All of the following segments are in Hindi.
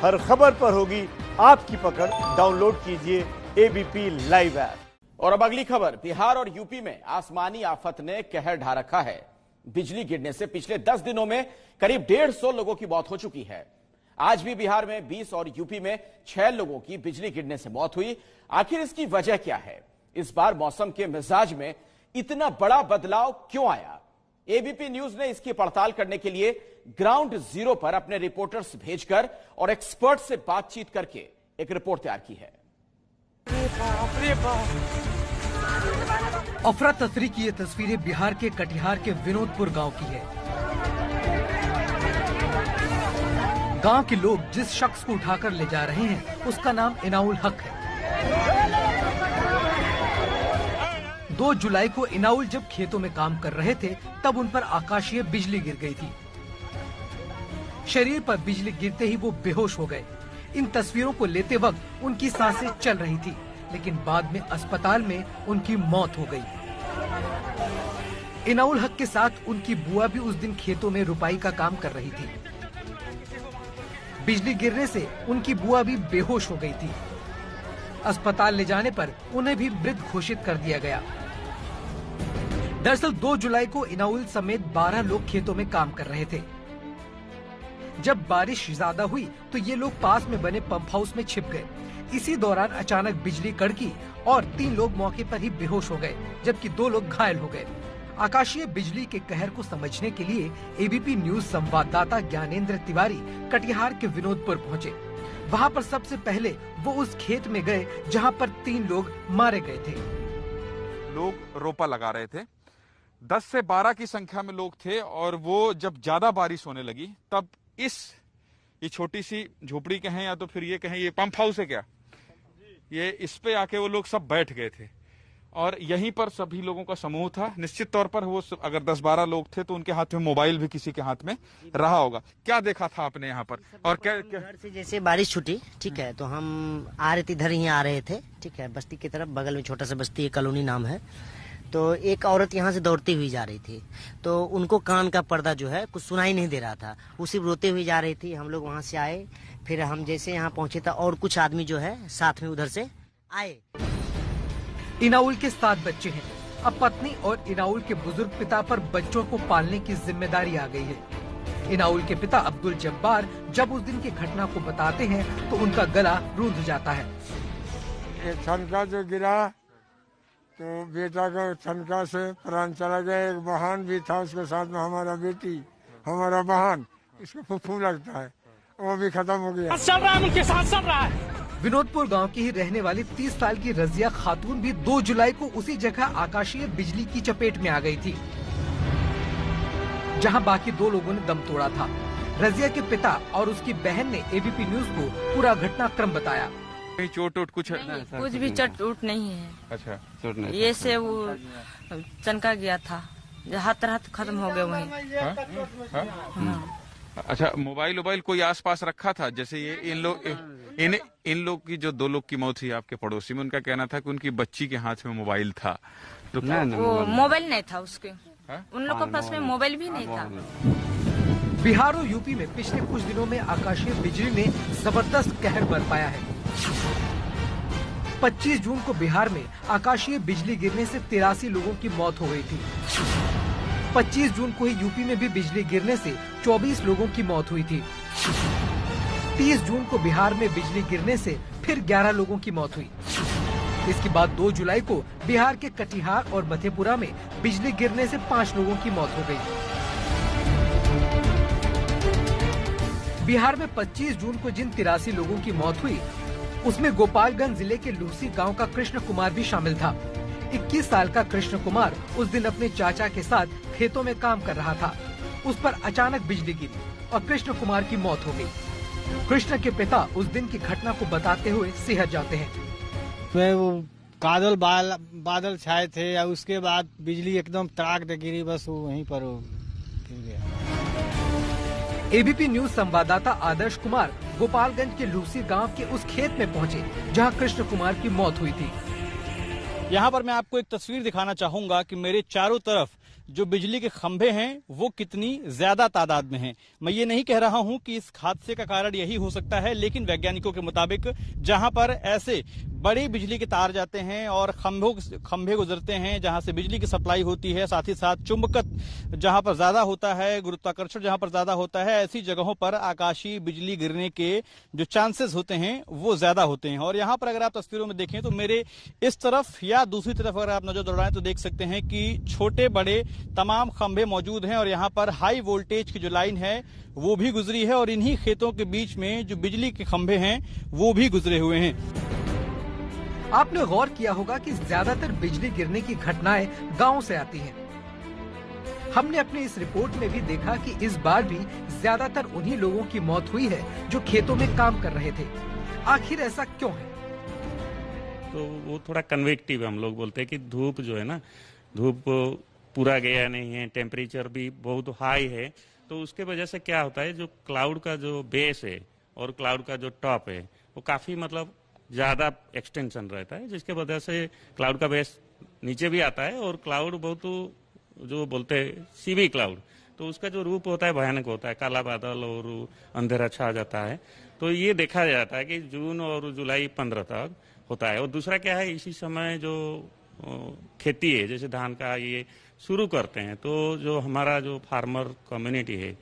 हर खबर पर होगी आपकी पकड़। डाउनलोड कीजिए एबीपी लाइव ऐप। और अब अगली खबर, बिहार और यूपी में आसमानी आफत ने कहर ढा रखा है। बिजली गिरने से पिछले 10 दिनों में करीब 150 लोगों की मौत हो चुकी है। आज भी बिहार में 20 और यूपी में 6 लोगों की बिजली गिरने से मौत हुई। आखिर इसकी वजह क्या है? इस बार मौसम के मिजाज में इतना बड़ा बदलाव क्यों आया? एबीपी न्यूज ने इसकी पड़ताल करने के लिए ग्राउंड जीरो पर अपने रिपोर्टर्स भेजकर और एक्सपर्ट से बातचीत करके एक रिपोर्ट तैयार की है। अफरा तफरी की ये तस्वीरें बिहार के कटिहार के विनोदपुर गांव की है। गांव के लोग जिस शख्स को उठाकर ले जा रहे हैं उसका नाम इनाउल हक है। 2 जुलाई को इनाउल जब खेतों में काम कर रहे थे तब उन पर आकाशीय बिजली गिर गई थी। शरीर पर बिजली गिरते ही वो बेहोश हो गए। इन तस्वीरों को लेते वक्त उनकी सांसें चल रही थी, लेकिन बाद में अस्पताल में उनकी मौत हो गई। इनाउल हक के साथ उनकी बुआ भी उस दिन खेतों में रुपाई का काम कर रही थी। बिजली गिरने से उनकी बुआ भी बेहोश हो गई थी। अस्पताल ले जाने पर उन्हें भी मृत घोषित कर दिया गया। दरअसल 2 जुलाई को इनाउल समेत 12 लोग खेतों में काम कर रहे थे। जब बारिश ज्यादा हुई तो ये लोग पास में बने पंप हाउस में छिप गए। इसी दौरान अचानक बिजली कड़की और 3 लोग मौके पर ही बेहोश हो गए, जबकि 2 लोग घायल हो गए। आकाशीय बिजली के कहर को समझने के लिए एबीपी न्यूज संवाददाता ज्ञानेंद्र तिवारी कटिहार के विनोदपुर पहुंचे। वहां पर सबसे पहले वो उस खेत में गए जहां पर 3 लोग मारे गए थे। लोग रोपा लगा रहे थे। 10 से 12 की संख्या में लोग थे और वो जब ज्यादा बारिश होने लगी तब ये छोटी सी झोपड़ी कहें या तो फिर ये कहें, ये पंप हाउस है क्या, ये इस पे आके वो लोग सब बैठ गए थे और यहीं पर सभी लोगों का समूह था। निश्चित तौर पर वो अगर 10-12 लोग थे तो उनके हाथ में मोबाइल भी किसी के हाथ में रहा होगा। क्या देखा था आपने यहाँ पर? और क्या घर से जैसे बारिश छूटी, ठीक है, तो हम आ रहे थे, इधर ही आ रहे थे, ठीक है, बस्ती की तरफ, बगल में छोटा सा बस्ती है, कॉलोनी नाम है। तो एक औरत यहाँ से दौड़ती हुई जा रही थी, तो उनको कान का पर्दा जो है कुछ सुनाई नहीं दे रहा था, वो सिर्फ रोते हुए जा रही थी। हम लोग वहाँ से आए, फिर हम जैसे यहाँ पहुँचे था और कुछ आदमी जो है साथ में उधर से आए। इनाउल के 7 बच्चे हैं। अब पत्नी और इनाउल के बुजुर्ग पिता पर बच्चों को पालने की जिम्मेदारी आ गई है। इनाउल के पिता अब्दुल जब्बार जब उस दिन की घटना को बताते हैं तो उनका गला रूंध जाता है। छनका जो गिरा तो बेटा का छनका से प्राण चला गया। एक बहन भी था उसके साथ में, हमारा बेटी, हमारा बहन, इसको फुफ्फू लगता है, वो भी खत्म हो गया। चल रहा है, उनके साथ चल रहा है। विनोदपुर गांव की ही रहने वाली 30 साल की रजिया खातून भी 2 जुलाई को उसी जगह आकाशीय बिजली की चपेट में आ गई थी, जहां बाकी 2 लोगों ने दम तोड़ा था। रजिया के पिता और उसकी बहन ने एबीपी न्यूज को पूरा घटनाक्रम बताया। चोट कुछ कुछ भी चोट उठ नहीं है। अच्छा, चोट नहीं, ये से वो चनका गया था, हाथ खत्म हो गए वहीं। अच्छा, मोबाइल कोई आसपास रखा था? जैसे ये इन लोग की जो 2 लोग की मौत हुई आपके पड़ोसी में, उनका कहना था कि उनकी बच्ची के हाथ में मोबाइल था। तो वो मोबाइल नहीं था उसके, उन लोग के पास में मोबाइल भी नहीं था। बिहार और यूपी में पिछले कुछ दिनों में आकाशीय बिजली ने जबरदस्त कहर बरपाया है। 25 जून को बिहार में आकाशीय बिजली गिरने से 83 लोगों की मौत हो गई थी। 25 जून को ही यूपी में भी बिजली गिरने से 24 लोगों की मौत हुई थी। 30 जून को बिहार में बिजली गिरने से फिर 11 लोगों की मौत हुई। इसके बाद 2 जुलाई को बिहार के कटिहार और मधेपुरा में बिजली गिरने से 5 लोगों की मौत हो गई। बिहार में 25 जून को जिन 83 लोगों की मौत हुई उसमें गोपालगंज जिले के लूसी गांव का कृष्ण कुमार भी शामिल था। 21 साल का कृष्ण कुमार उस दिन अपने चाचा के साथ खेतों में काम कर रहा था। उस पर अचानक बिजली गिरी और कृष्ण कुमार की मौत हो गई। कृष्ण के पिता उस दिन की घटना को बताते हुए सिहर जाते हैं। वो बादल छाए थे और उसके बाद बिजली एकदम तड़ाक दे गिरी, बस वो वहीं पर गिर गया। एबीपी न्यूज संवाददाता आदर्श कुमार गोपालगंज के लूसी गांव के उस खेत में पहुंचे जहां कृष्ण कुमार की मौत हुई थी। यहाँ पर मैं आपको एक तस्वीर दिखाना चाहूंगा कि मेरे चारों तरफ जो बिजली के खंभे हैं वो कितनी ज्यादा तादाद में हैं। मैं ये नहीं कह रहा हूं कि इस हादसे का कारण यही हो सकता है, लेकिन वैज्ञानिकों के मुताबिक जहां पर ऐसे बड़े बिजली के तार जाते हैं और खंभे गुजरते हैं जहां से बिजली की सप्लाई होती है, साथ ही साथ चुंबकत जहां पर ज्यादा होता है, गुरुत्वाकर्षण जहां पर ज्यादा होता है, ऐसी जगहों पर आकाशीय बिजली गिरने के जो चांसेस होते हैं वो ज्यादा होते हैं। और यहां पर अगर आप तस्वीरों में देखें तो मेरे इस तरफ या दूसरी तरफ अगर आप नजर दौड़ाएं तो देख सकते हैं कि छोटे बड़े तमाम खंभे मौजूद हैं और यहां पर हाई वोल्टेज की जो लाइन है वो भी गुजरी है और इन्हीं खेतों के बीच में जो बिजली के खंभे हैं वो भी गुजरे हुए हैं। आपने गौर किया होगा कि ज्यादातर बिजली गिरने की घटनाएं गांव से आती हैं। हमने अपनी इस रिपोर्ट में भी देखा कि इस बार भी ज्यादातर उन्हीं लोगों की मौत हुई है जो खेतों में काम कर रहे थे। आखिर ऐसा क्यों है? तो वो थोड़ा कन्वेक्टिव है, हम लोग बोलते हैं कि धूप जो है ना, धूप पूरा गया नहीं है, टेम्परेचर भी बहुत हाई है, तो उसके वजह से क्या होता है, जो क्लाउड का जो बेस है और क्लाउड का जो टॉप है वो काफी मतलब ज्यादा एक्सटेंशन रहता है, जिसके वजह से क्लाउड का बेस नीचे भी आता है और क्लाउड बहुत जो बोलते हैं सीवी क्लाउड, तो उसका जो रूप होता है भयानक होता है, काला बादल और अंधेरा छा जाता है। तो ये देखा जाता है कि जून और जुलाई 15 तक होता है। और दूसरा क्या है, इसी समय जो खेती है जैसे धान का ये शुरू करते हैं तो जो हमारा जो फार्मर कम्युनिटी है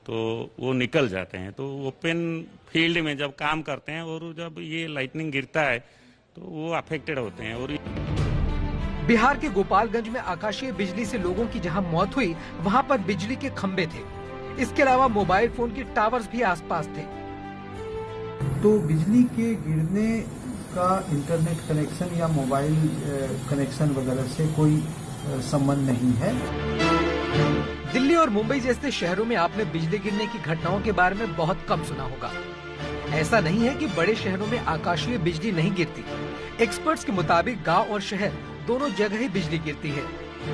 तो वो निकल जाते हैं, तो ओपन फील्ड में जब काम करते हैं और जब ये लाइटनिंग गिरता है तो वो अफेक्टेड होते हैं। और बिहार के गोपालगंज में आकाशीय बिजली से लोगों की जहां मौत हुई वहां पर बिजली के खंभे थे। इसके अलावा मोबाइल फोन के टावर्स भी आसपास थे। तो बिजली के गिरने का इंटरनेट कनेक्शन या मोबाइल कनेक्शन वगैरह से कोई संबंध नहीं है। दिल्ली और मुंबई जैसे शहरों में आपने बिजली गिरने की घटनाओं के बारे में बहुत कम सुना होगा। ऐसा नहीं है कि बड़े शहरों में आकाशीय बिजली नहीं गिरती। एक्सपर्ट्स के मुताबिक गांव और शहर दोनों जगह ही बिजली गिरती है,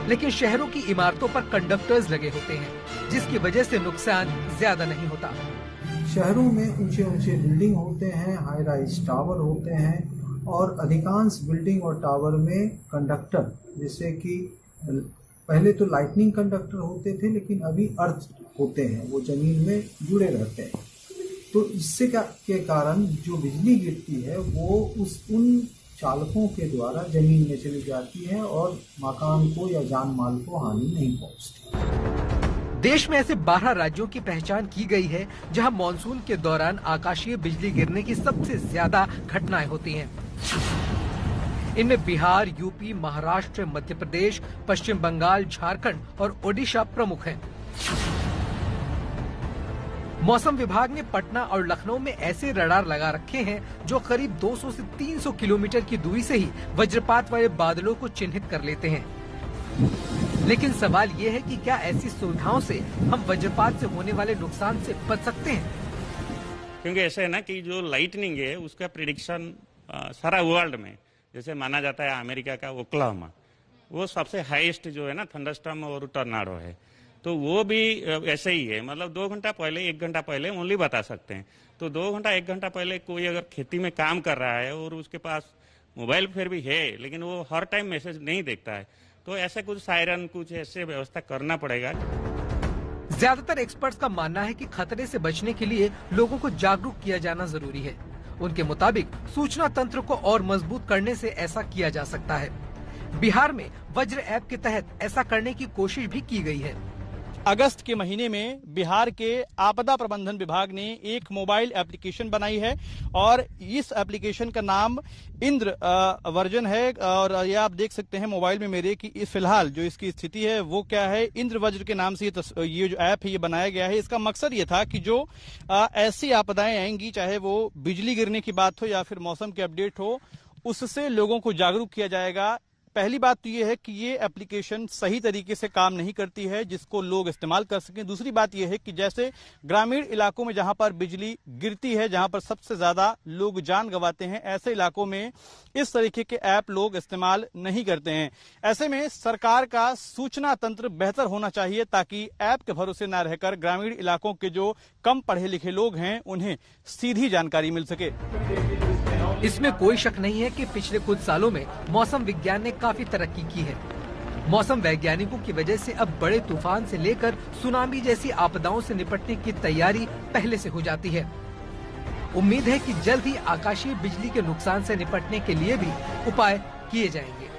लेकिन शहरों की इमारतों पर कंडक्टर्स लगे होते हैं जिसकी वजह से नुकसान ज्यादा नहीं होता। शहरों में ऊंचे ऊंचे बिल्डिंग होते हैं, हाई राइज टावर होते हैं और अधिकांश बिल्डिंग और टावर में कंडक्टर, जैसे कि पहले तो लाइटनिंग कंडक्टर होते थे लेकिन अभी अर्थ होते हैं, वो जमीन में जुड़े रहते हैं। तो इससे के कारण जो बिजली गिरती है वो उन चालकों के द्वारा जमीन में चली जाती है और मकान को या जान माल को हानि नहीं पहुंचती। देश में ऐसे 12 राज्यों की पहचान की गई है जहां मानसून के दौरान आकाशीय बिजली गिरने की सबसे ज्यादा घटनाएं होती हैं। इनमें बिहार, यूपी, महाराष्ट्र, मध्य प्रदेश, पश्चिम बंगाल, झारखंड और ओडिशा प्रमुख हैं। मौसम विभाग ने पटना और लखनऊ में ऐसे रडार लगा रखे हैं जो करीब 200 से 300 किलोमीटर की दूरी से ही वज्रपात वाले बादलों को चिन्हित कर लेते हैं। लेकिन सवाल ये है कि क्या ऐसी सुविधाओं से हम वज्रपात से होने वाले नुकसान से बच सकते हैं? क्योंकि ऐसा है ना कि जो लाइटनिंग है उसका प्रिडिक्शन सारा वर्ल्ड में, जैसे माना जाता है अमेरिका का ओक्लाहोमा, वो सबसे हाईएस्ट जो है ना थंडरस्टॉर्म और टॉर्नाडो है, तो वो भी ऐसे ही है। मतलब 2 घंटा पहले 1 घंटा पहले ओनली बता सकते हैं। तो 2 घंटा 1 घंटा पहले कोई अगर खेती में काम कर रहा है और उसके पास मोबाइल फिर भी है लेकिन वो हर टाइम मैसेज नहीं देखता है, तो ऐसे कुछ सायरन कुछ ऐसे व्यवस्था करना पड़ेगा। ज्यादातर एक्सपर्ट्स का मानना है कि खतरे से बचने के लिए लोगों को जागरूक किया जाना जरूरी है। उनके मुताबिक सूचना तंत्र को और मजबूत करने से ऐसा किया जा सकता है। बिहार में वज्र ऐप के तहत ऐसा करने की कोशिश भी की गई है। अगस्त के महीने में बिहार के आपदा प्रबंधन विभाग ने एक मोबाइल एप्लीकेशन बनाई है और इस एप्लीकेशन का नाम इंद्र वर्जन है। और ये आप देख सकते हैं मोबाइल में मेरे कि फिलहाल जो इसकी स्थिति है वो क्या है। इंद्र वज्र के नाम से ये जो ऐप है ये बनाया गया है। इसका मकसद ये था कि जो ऐसी आपदाएं आएंगी, चाहे वो बिजली गिरने की बात हो या फिर मौसम के अपडेट हो, उससे लोगों को जागरूक किया जाएगा। पहली बात तो ये है कि ये एप्लीकेशन सही तरीके से काम नहीं करती है जिसको लोग इस्तेमाल कर सकें। दूसरी बात ये है कि जैसे ग्रामीण इलाकों में जहां पर बिजली गिरती है, जहां पर सबसे ज्यादा लोग जान गंवाते हैं, ऐसे इलाकों में इस तरीके के ऐप लोग इस्तेमाल नहीं करते हैं। ऐसे में सरकार का सूचना तंत्र बेहतर होना चाहिए ताकि ऐप के भरोसे न रहकर ग्रामीण इलाकों के जो कम पढ़े लिखे लोग हैं उन्हें सीधी जानकारी मिल सके। इसमें कोई शक नहीं है कि पिछले कुछ सालों में मौसम विज्ञान ने काफी तरक्की की है। मौसम वैज्ञानिकों की वजह से अब बड़े तूफान से लेकर सुनामी जैसी आपदाओं से निपटने की तैयारी पहले से हो जाती है। उम्मीद है कि जल्द ही आकाशीय बिजली के नुकसान से निपटने के लिए भी उपाय किए जाएंगे।